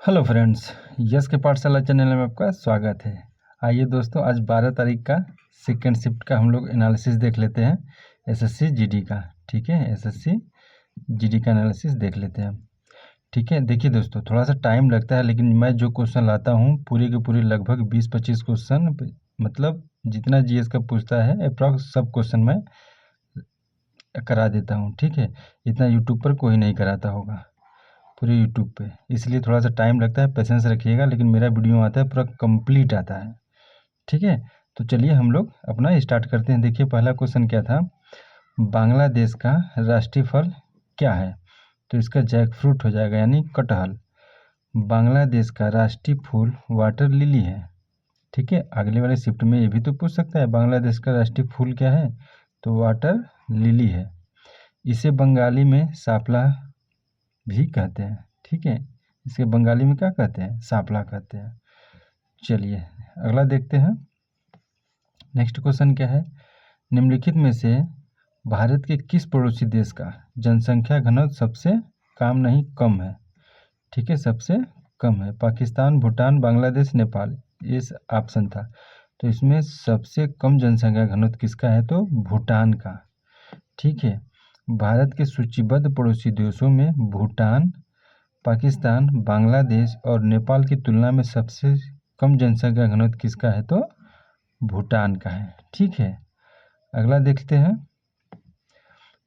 Hello friends, yes के पाठशाला channel में आपका स्वागत है। आइए दोस्तों, आज 12 तारीख का सेकेंड शिफ्ट का हम लोग एनालिसिस देख लेते हैं एसएससी जीडी का। ठीक है, एसएससी जीडी का एनालिसिस देख लेते हैं। ठीक है, देखिए दोस्तों, थोड़ा सा टाइम लगता है, लेकिन मैं जो क्वेश्चन लाता हूँ पूरे के पूरे लगभग 20-25 क्वेश्चन, मतलब जितना जीएस का पूछता है अप्रॉक्स सब क्वेश्चन मैं करा देता हूँ। ठीक है, इतना यूट्यूब पर कोई नहीं कराता होगा पूरे यूट्यूब पे, इसलिए थोड़ा सा टाइम लगता है, पेशेंस रखिएगा। लेकिन मेरा वीडियो आता है पूरा कंप्लीट आता है। ठीक है, तो चलिए हम लोग अपना स्टार्ट करते हैं। देखिए पहला क्वेश्चन क्या था, बांग्लादेश का राष्ट्रीय फल क्या है? तो इसका जैक फ्रूट हो जाएगा, यानी कटहल। बांग्लादेश का राष्ट्रीय फूल वाटर लिली है। ठीक है, अगले वाले शिफ्ट में ये भी तो पूछ सकता है, बांग्लादेश का राष्ट्रीय फूल क्या है? तो वाटर लिली है। इसे बंगाली में सापला भी कहते हैं। ठीक है, इसे बंगाली में क्या कहते हैं? सापला कहते हैं। चलिए अगला देखते हैं। नेक्स्ट क्वेश्चन क्या है, निम्नलिखित में से भारत के किस पड़ोसी देश का जनसंख्या घनत्व सबसे कम है? ठीक है, सबसे कम है। पाकिस्तान, भूटान, बांग्लादेश, नेपाल, ये ऑप्शन था। तो इसमें सबसे कम जनसंख्या घनत्व किसका है? तो भूटान का। ठीक है, भारत के सूचीबद्ध पड़ोसी देशों में भूटान, पाकिस्तान, बांग्लादेश और नेपाल की तुलना में सबसे कम जनसंख्या घनत्व किसका है? तो भूटान का है। ठीक है, अगला देखते हैं।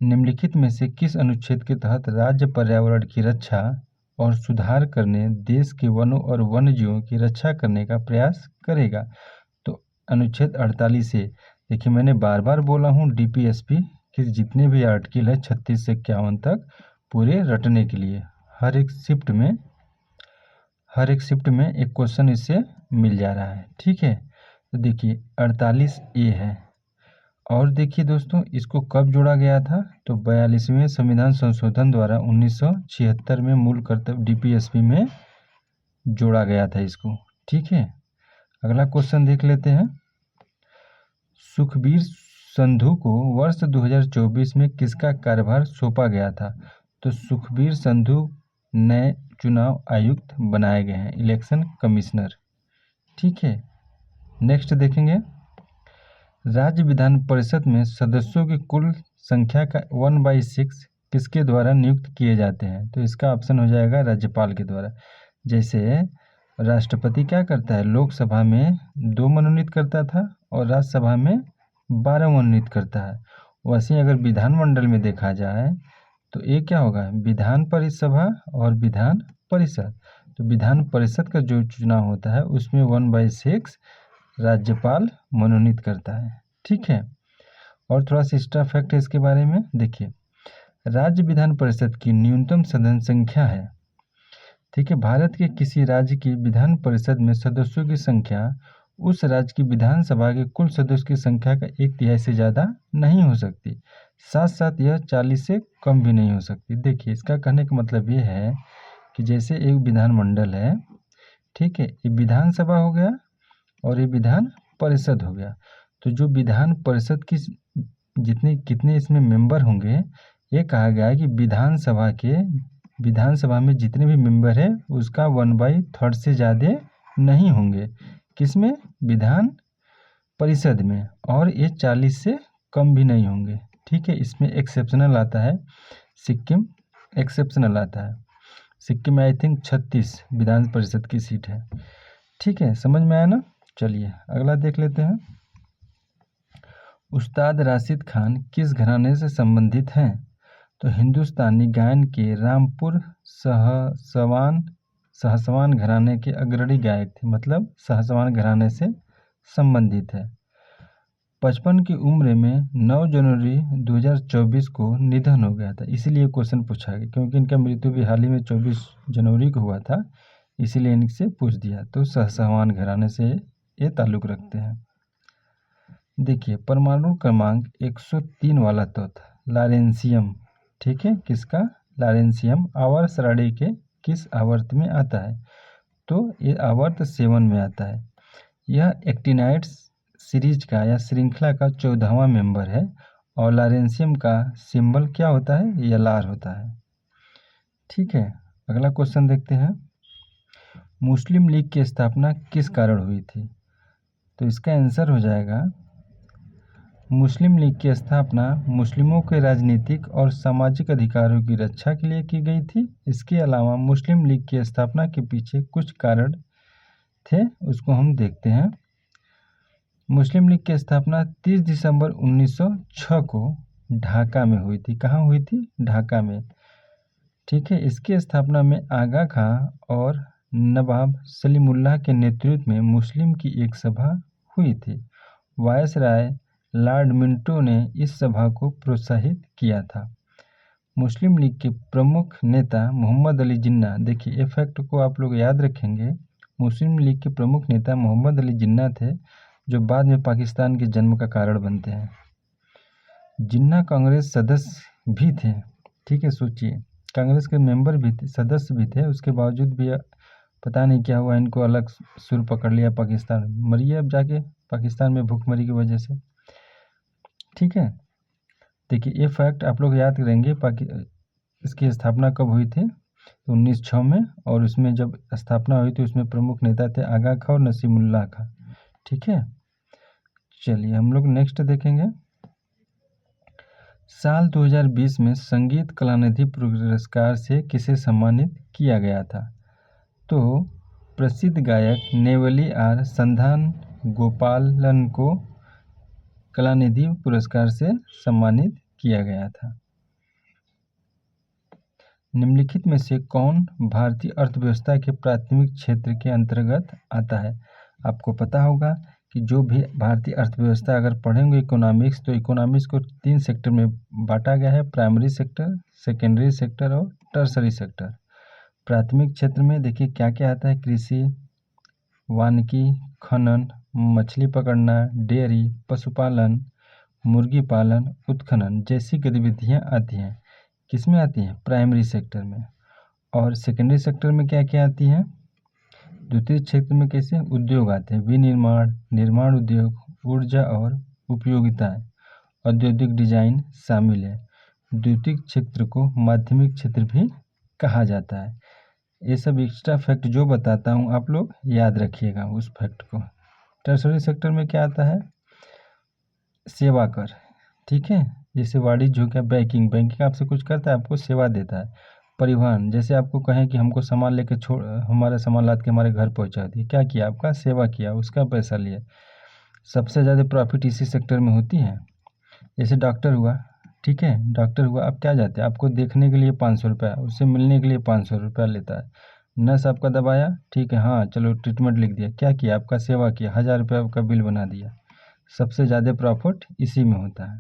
निम्नलिखित में से किस अनुच्छेद के तहत राज्य पर्यावरण की रक्षा और सुधार करने, देश के वनों और वन्यजीवों की रक्षा करने का प्रयास करेगा? तो अनुच्छेद 48 से, देखिए मैंने बार बार बोला हूँ, डीपीएसपी के जितने भी आर्टिकल है 36 से 51 तक पूरे रटने के लिए हर एक शिफ्ट में एक क्वेश्चन इससे मिल जा रहा है। ठीक है, तो देखिए 48 ए है। और देखिए दोस्तों, इसको कब जोड़ा गया था? तो 42वें संविधान संशोधन द्वारा 1976 में मूल कर्तव्य डीपीएसपी में जोड़ा गया था इसको। ठीक है, अगला क्वेश्चन देख लेते हैं। सुखबीर संधू को वर्ष 2024 में किसका कार्यभार सौंपा गया था? तो सुखबीर संधू नए चुनाव आयुक्त बनाए गए हैं, इलेक्शन कमिश्नर। ठीक है, नेक्स्ट देखेंगे। राज्य विधान परिषद में सदस्यों की कुल संख्या का 1/6 किसके द्वारा नियुक्त किए जाते हैं? तो इसका ऑप्शन हो जाएगा राज्यपाल के द्वारा। जैसे राष्ट्रपति क्या करता है, लोकसभा में 2 मनोनीत करता था और राज्यसभा में 12 मनोनीत करता है। वैसे ही अगर विधानमंडल में देखा जाए तो ये क्या होगा, विधान परिसभा और विधान परिषद। तो विधान परिषद का जो चुनाव होता है उसमें 1/6 राज्यपाल मनोनीत करता है। ठीक है, और थोड़ा सा एक्स्ट्रा फैक्ट है इसके बारे में। देखिए, राज्य विधान परिषद की न्यूनतम सदन संख्या है। ठीक है, भारत के किसी राज्य की विधान परिषद में सदस्यों की संख्या उस राज्य की विधानसभा के कुल सदस्यों की संख्या का 1/3 से ज़्यादा नहीं हो सकती। साथ साथ यह 40 से कम भी नहीं हो सकती। देखिए, इसका कहने का मतलब ये है कि जैसे एक विधानमंडल है, ठीक है, ये विधानसभा हो गया और ये विधान परिषद हो गया। तो जो विधान परिषद की कितने इसमें मेंबर होंगे, ये कहा गया है कि विधानसभा में जितने भी मेंबर है उसका 1/3 से ज़्यादा नहीं होंगे। किसमें? विधान परिषद में। और ये 40 से कम भी नहीं होंगे। ठीक है, इसमें एक्सेप्शनल आता है, सिक्किम एक्सेप्शनल आता है। सिक्किम में आई थिंक 36 विधान परिषद की सीट है। ठीक है, समझ में आया ना? चलिए अगला देख लेते हैं। उस्ताद राशिद खान किस घराने से संबंधित हैं? तो हिंदुस्तानी गायन के रामपुर सहसवान घराने के अग्रणी गायक थे, मतलब सहसवान घराने से संबंधित है। 55 की उम्र में 9 जनवरी 2024 को निधन हो गया था। इसीलिए क्वेश्चन पूछा गया, क्योंकि इनका मृत्यु भी हाल ही में 24 जनवरी को हुआ था, इसीलिए इनसे पूछ दिया। तो सहसवान घराने से ये ताल्लुक़ रखते हैं। देखिए, परमाणु क्रमांक 103 वाला तत्व लॉरेंशियम। ठीक है, किसका? लॉरेंशियम आवर्त श्रेणी के किस आवर्त में आता है? तो ये आवर्त 7 में आता है। यह एक्टिनाइड सीरीज का या श्रृंखला का 14वां मेंबर है और लॉरेंशियम का सिंबल क्या होता है? LR होता है। ठीक है, अगला क्वेश्चन देखते हैं। मुस्लिम लीग की स्थापना किस कारण हुई थी? तो इसका आंसर हो जाएगा मुस्लिम लीग की स्थापना मुस्लिमों के राजनीतिक और सामाजिक अधिकारों की रक्षा के लिए की गई थी। इसके अलावा मुस्लिम लीग की स्थापना के पीछे कुछ कारण थे, उसको हम देखते हैं। मुस्लिम लीग की स्थापना 30 दिसंबर 1906 को ढाका में हुई थी। कहाँ हुई थी? ढाका में। ठीक है, इसकी स्थापना में आगा खां और नवाब सलीमुल्लाह के नेतृत्व में मुस्लिम की एक सभा हुई थी। वायसराय लॉर्ड मिंटो ने इस सभा को प्रोत्साहित किया था। मुस्लिम लीग के प्रमुख नेता मोहम्मद अली जिन्ना, देखिए ये फैक्ट को आप लोग याद रखेंगे। मुस्लिम लीग के प्रमुख नेता मोहम्मद अली जिन्ना थे, जो बाद में पाकिस्तान के जन्म का कारण बनते हैं। जिन्ना कांग्रेस सदस्य भी थे। ठीक है, सोचिए, कांग्रेस के मेंबर भी थे, सदस्य भी थे, उसके बावजूद भी पता नहीं क्या हुआ, इनको अलग सुर पकड़ लिया पाकिस्तान। मरिए अब जाके पाकिस्तान में भूखमरी की वजह से। ठीक है, देखिए ये फैक्ट आप लोग याद करेंगे। इसकी स्थापना कब हुई थी? 1906 में, और उसमें जब स्थापना हुई तो उसमें प्रमुख नेता थे आगा खां और नसीमुल्लाह खां। ठीक है, चलिए हम लोग नेक्स्ट देखेंगे। साल 2020 में संगीत कलानिधि पुरस्कार से किसे सम्मानित किया गया था? तो प्रसिद्ध गायक नेवली आर संधान गोपालन को कलानिधि पुरस्कार से सम्मानित किया गया था। निम्नलिखित में से कौन भारतीय अर्थव्यवस्था के प्राथमिक क्षेत्र के अंतर्गत आता है? आपको पता होगा कि जो भी भारतीय अर्थव्यवस्था अगर पढ़ेंगे इकोनॉमिक्स, तो इकोनॉमिक्स को 3 सेक्टर में बांटा गया है: प्राइमरी सेक्टर, सेकेंडरी सेक्टर और टर्सरी सेक्टर। प्राथमिक क्षेत्र में देखिए क्या क्या आता है: कृषि, वानिकी, खनन, मछली पकड़ना, डेयरी, पशुपालन, मुर्गी पालन, उत्खनन जैसी गतिविधियां आती हैं। किस में आती हैं? प्राइमरी सेक्टर में। और सेकेंडरी सेक्टर में क्या क्या आती हैं? द्वितीय क्षेत्र में कैसे उद्योग आते हैं: विनिर्माण, निर्माण उद्योग, ऊर्जा और उपयोगिताएं, औद्योगिक डिजाइन शामिल है। द्वितीय क्षेत्र को माध्यमिक क्षेत्र भी कहा जाता है। ये सब एक्स्ट्रा फैक्ट जो बताता हूँ आप लोग याद रखिएगा उस फैक्ट को। टर्सरी सेक्टर में क्या आता है? सेवा कर। ठीक है, जैसे वाणिज्य हो गया, बैंकिंग, बैंकिंग आपसे कुछ करता है, आपको सेवा देता है। परिवहन, जैसे आपको कहें कि हमको सामान लेके हमारा सामान लाद के हमारे घर पहुंचा दिए, क्या किया? आपका सेवा किया, उसका पैसा लिए। सबसे ज़्यादा प्रॉफिट इसी सेक्टर में होती है। जैसे डॉक्टर हुआ, ठीक है, डॉक्टर हुआ, आप क्या जाते हैं, आपको देखने के लिए 500 रुपया, उससे मिलने के लिए 500 रुपया लेता है। नर्स आपका दबाया, ठीक है, हाँ चलो ट्रीटमेंट लिख दिया, क्या किया? आपका सेवा किया, 1000 रुपया आपका बिल बना दिया। सबसे ज़्यादा प्रॉफिट इसी में होता है।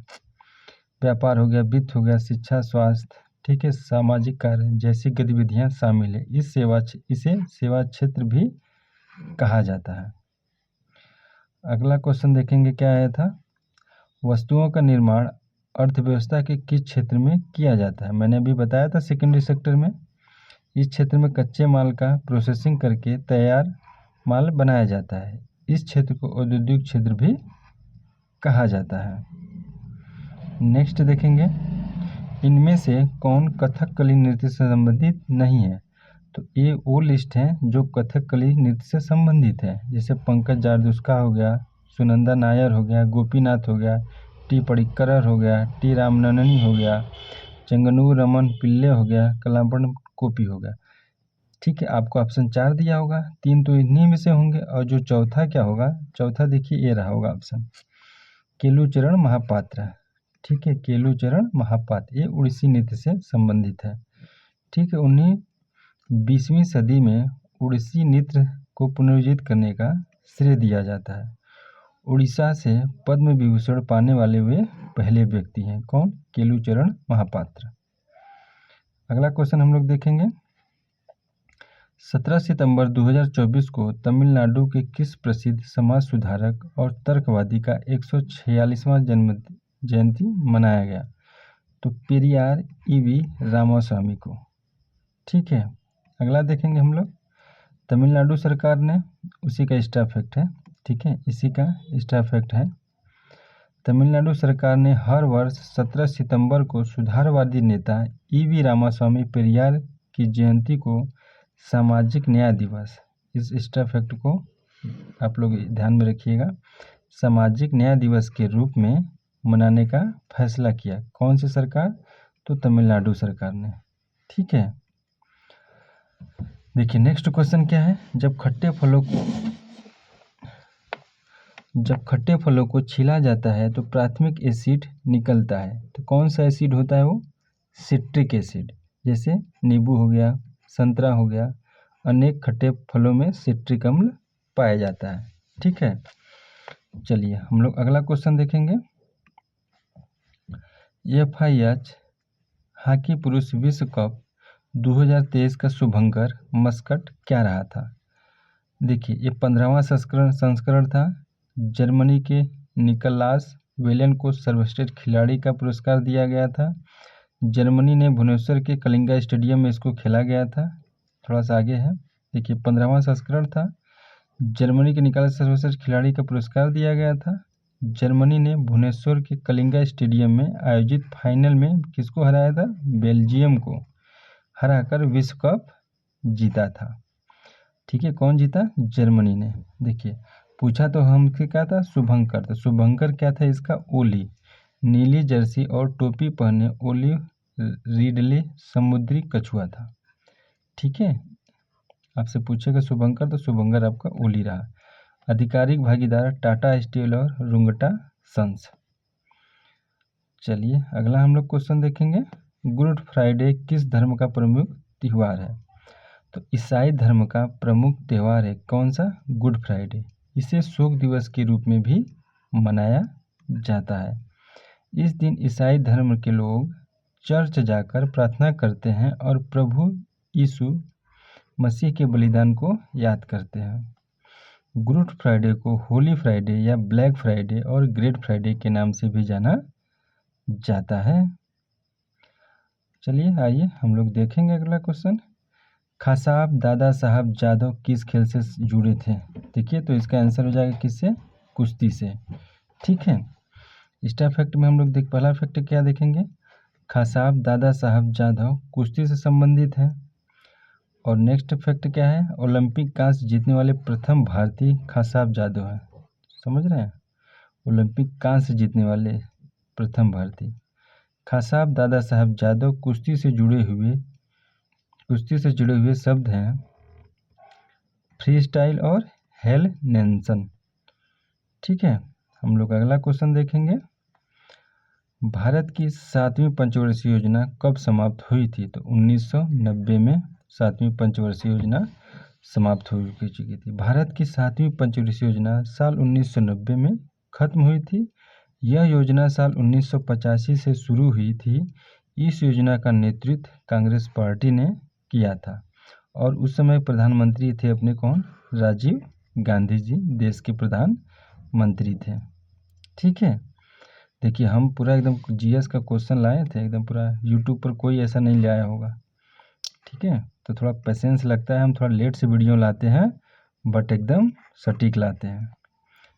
व्यापार हो गया, वित्त हो गया, शिक्षा, स्वास्थ्य, ठीक है, सामाजिक कार्य जैसी गतिविधियां शामिल है। इसे सेवा क्षेत्र भी कहा जाता है। अगला क्वेश्चन देखेंगे, क्या आया था? वस्तुओं का निर्माण अर्थव्यवस्था के किस क्षेत्र में किया जाता है? मैंने अभी बताया था सेकेंडरी सेक्टर में। इस क्षेत्र में कच्चे माल का प्रोसेसिंग करके तैयार माल बनाया जाता है। इस क्षेत्र को औद्योगिक क्षेत्र भी कहा जाता है। नेक्स्ट देखेंगे, इनमें से कौन कथकली नृत्य से संबंधित नहीं है? तो ये वो लिस्ट है जो कथकली नृत्य से संबंधित है। जैसे पंकज जारदुस्का हो गया, सुनंदा नायर हो गया, गोपीनाथ हो गया, टी पडिक्कर हो गया, टी रामननी हो गया, चंगनूर रमन पिल्ले हो गया, कलापन कोपी हो गया। ठीक है, आपको ऑप्शन 4 दिया होगा, 3 तो इन्हीं में से होंगे, और जो चौथा क्या होगा? चौथा देखिए ये रहा होगा ऑप्शन, केलुचरण महापात्र। ठीक है, केलुचरण महापात्र, ये उड़ीसी नृत्य से संबंधित है। ठीक है, 20वीं सदी में उड़ीसी नृत्य को पुनर्जीवित करने का श्रेय दिया जाता है। उड़ीसा से पद्म विभूषण पाने वाले वे पहले व्यक्ति हैं। कौन? केलुचरण महापात्र। अगला क्वेश्चन हम लोग देखेंगे, 17 सितंबर 2024 को तमिलनाडु के किस प्रसिद्ध समाज सुधारक और तर्कवादी का 146वां जन्म जयंती मनाया गया? तो पेरियार ईवी रामास्वामी को। ठीक है, अगला देखेंगे हम लोग, तमिलनाडु सरकार ने, उसी का एक्स्ट्रा फैक्ट है, ठीक है, इसी का एक्स्ट्रा फैक्ट है। तमिलनाडु सरकार ने हर वर्ष 17 सितंबर को सुधारवादी नेता ईवी रामास्वामी पेरियार की जयंती को सामाजिक न्याय दिवस इस एक्स्ट्रा फैक्ट को आप लोग ध्यान में रखिएगा। सामाजिक न्याय दिवस के रूप में मनाने का फैसला किया। कौन सी सरकार? तो तमिलनाडु सरकार ने। ठीक है, देखिए नेक्स्ट क्वेश्चन क्या है। जब खट्टे फलों को छीला जाता है तो प्राथमिक एसिड निकलता है। तो कौन सा एसिड होता है? वो सिट्रिक एसिड। जैसे नींबू हो गया, संतरा हो गया, अनेक खट्टे फलों में सिट्रिक अम्ल पाया जाता है। ठीक है, चलिए हम लोग अगला क्वेश्चन देखेंगे। FIH हॉकी पुरुष विश्व कप 2023 का शुभंकर मस्कट क्या रहा था? देखिए ये 15वां संस्करण था। जर्मनी के निकलास वेलेन को सर्वश्रेष्ठ खिलाड़ी का पुरस्कार दिया गया था। जर्मनी ने भुवनेश्वर के कलिंगा स्टेडियम में इसको खेला गया था। थोड़ा सा आगे है, देखिए 15वां संस्करण था। जर्मनी के निकलास सर्वश्रेष्ठ खिलाड़ी का पुरस्कार दिया गया था। जर्मनी ने भुवनेश्वर के कलिंगा स्टेडियम में आयोजित फाइनल में किसको हराया था? बेल्जियम को हराकर विश्व कप जीता था। ठीक है, कौन जीता? जर्मनी ने। देखिए पूछा तो हमसे क्या था? शुभंकर। तो शुभंकर क्या था इसका? ओली। नीली जर्सी और टोपी पहने ओली रिडले समुद्री कछुआ था। ठीक है, आपसे पूछेगा शुभंकर तो शुभंकर आपका ओली रहा। आधिकारिक भागीदार टाटा स्टील और रुंगटा सन्स। चलिए अगला हम लोग क्वेश्चन देखेंगे। गुड फ्राइडे किस धर्म का प्रमुख त्यौहार है? तो ईसाई धर्म का प्रमुख त्यौहार है। कौन सा? Good Friday. इसे शोक दिवस के रूप में भी मनाया जाता है। इस दिन ईसाई धर्म के लोग चर्च जाकर प्रार्थना करते हैं और प्रभु यीशु मसीह के बलिदान को याद करते हैं। गुड फ्राइडे को होली फ्राइडे या ब्लैक फ्राइडे और ग्रेट फ्राइडे के नाम से भी जाना जाता है। चलिए आइए हम लोग देखेंगे अगला क्वेश्चन। खासाब दादा साहब जादव किस खेल से जुड़े थे? देखिए तो इसका आंसर हो जाएगा किससे? कुश्ती से। ठीक है, स्टार फैक्ट में हम लोग पहला फैक्ट क्या देखेंगे? खासाब दादा साहब जादव कुश्ती से संबंधित है। और नेक्स्ट फैक्ट क्या है? ओलंपिक कांस्य जीतने वाले प्रथम भारतीय खासाब जादव है। समझ रहे हैं? ओलंपिक कांस्य जीतने वाले प्रथम भारतीय खासाब दादा साहब जादव कुश्ती से जुड़े हुए शब्द हैं फ्री स्टाइल और हेल नेल्सन। ठीक है, हम लोग अगला क्वेश्चन देखेंगे। भारत की 7वीं पंचवर्षीय योजना कब समाप्त हुई थी? तो 1990 में 7वीं पंचवर्षीय योजना समाप्त हो चुकी थी। भारत की 7वीं पंचवर्षीय योजना साल 1990 में खत्म हुई थी। यह योजना साल 1985 से शुरू हुई थी। इस योजना का नेतृत्व कांग्रेस पार्टी ने किया था और उस समय प्रधानमंत्री थे अपने कौन? राजीव गांधी जी देश के प्रधानमंत्री थे। ठीक है, देखिए हम पूरा एकदम जीएस का क्वेश्चन लाए थे, एकदम पूरा यूट्यूब पर कोई ऐसा नहीं लाया होगा। ठीक है, तो थोड़ा पेशेंस लगता है, हम थोड़ा लेट से वीडियो लाते हैं बट एकदम सटीक लाते हैं।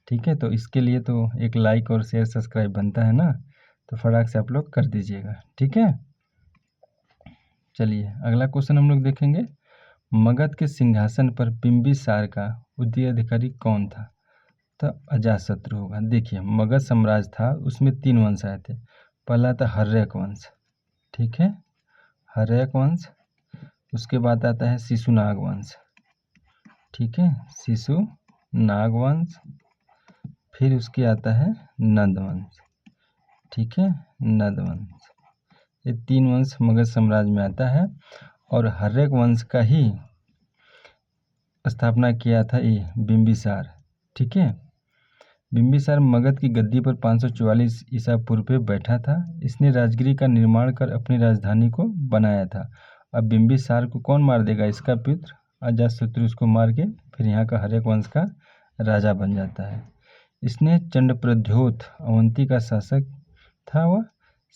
ठीक है, तो इसके लिए तो एक लाइक और शेयर सब्सक्राइब बनता है ना, तो फटाक से आप लोग कर दीजिएगा। ठीक है, चलिए अगला क्वेश्चन हम लोग देखेंगे। मगध के सिंहासन पर बिंबिसार का उत्तराधिकारी कौन था? तो अजातशत्रु होगा। देखिए मगध साम्राज्य था, उसमें 3 वंश आए थे। पहला था हर्यक वंश। ठीक है, हर्यक वंश। उसके बाद आता है शिशुनाग वंश। ठीक है, शिशुनाग वंश। फिर उसके आता है नंद वंश। ठीक है, नंद वंश। ये 3 वंश मगध साम्राज्य में आता है और हर्यक वंश का ही स्थापना किया था ये बिंबिसार। ठीक है, बिंबिसार मगध की गद्दी पर 544 ईसा पूर्व पे बैठा था। इसने राजगिरी का निर्माण कर अपनी राजधानी को बनाया था। अब बिंबिसार को कौन मार देगा? इसका पुत्र अजातशत्रु उसको मार के फिर यहाँ का हर्यक वंश का राजा बन जाता है। इसने चंडप्रद्योत अवंती का शासक था, वह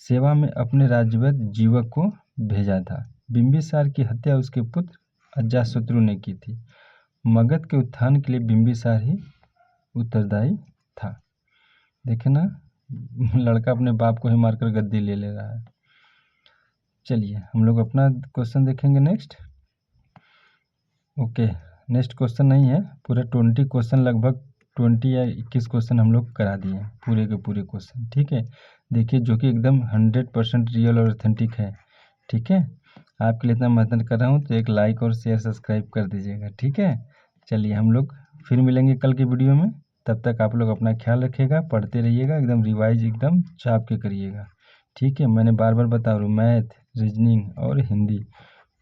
सेवा में अपने राज्यवत जीवक को भेजा था। बिंबिसार की हत्या उसके पुत्र अजातशत्रु ने की थी। मगध के उत्थान के लिए बिंबिसार ही उत्तरदायी था। देखे ना, लड़का अपने बाप को ही मारकर गद्दी ले रहा है। चलिए हम लोग अपना क्वेश्चन देखेंगे नेक्स्ट। ओके, नेक्स्ट क्वेश्चन नहीं है, पूरा 20 क्वेश्चन, लगभग 20 या 21 क्वेश्चन हम लोग करा दिए हैं, पूरे के पूरे क्वेश्चन। ठीक है, देखिए जो कि एकदम 100% रियल और ऑथेंटिक है। ठीक है, आपके लिए इतना मेहनत कर रहा हूँ तो एक लाइक और शेयर सब्सक्राइब कर दीजिएगा। ठीक है, चलिए हम लोग फिर मिलेंगे कल की वीडियो में। तब तक आप लोग अपना ख्याल रखिएगा, पढ़ते रहिएगा, एकदम रिवाइज एकदम चाप के करिएगा। ठीक है, मैंने बार बार बता रहा हूँ, मैथ, रीजनिंग और हिंदी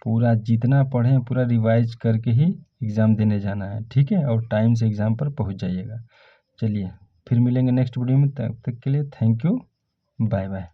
पूरा जितना पढ़ें पूरा रिवाइज करके ही एग्ज़ाम देने जाना है। ठीक है, और टाइम से एग्ज़ाम पर पहुंच जाइएगा। चलिए फिर मिलेंगे नेक्स्ट वीडियो में, तब तक के लिए थैंक यू, बाय बाय।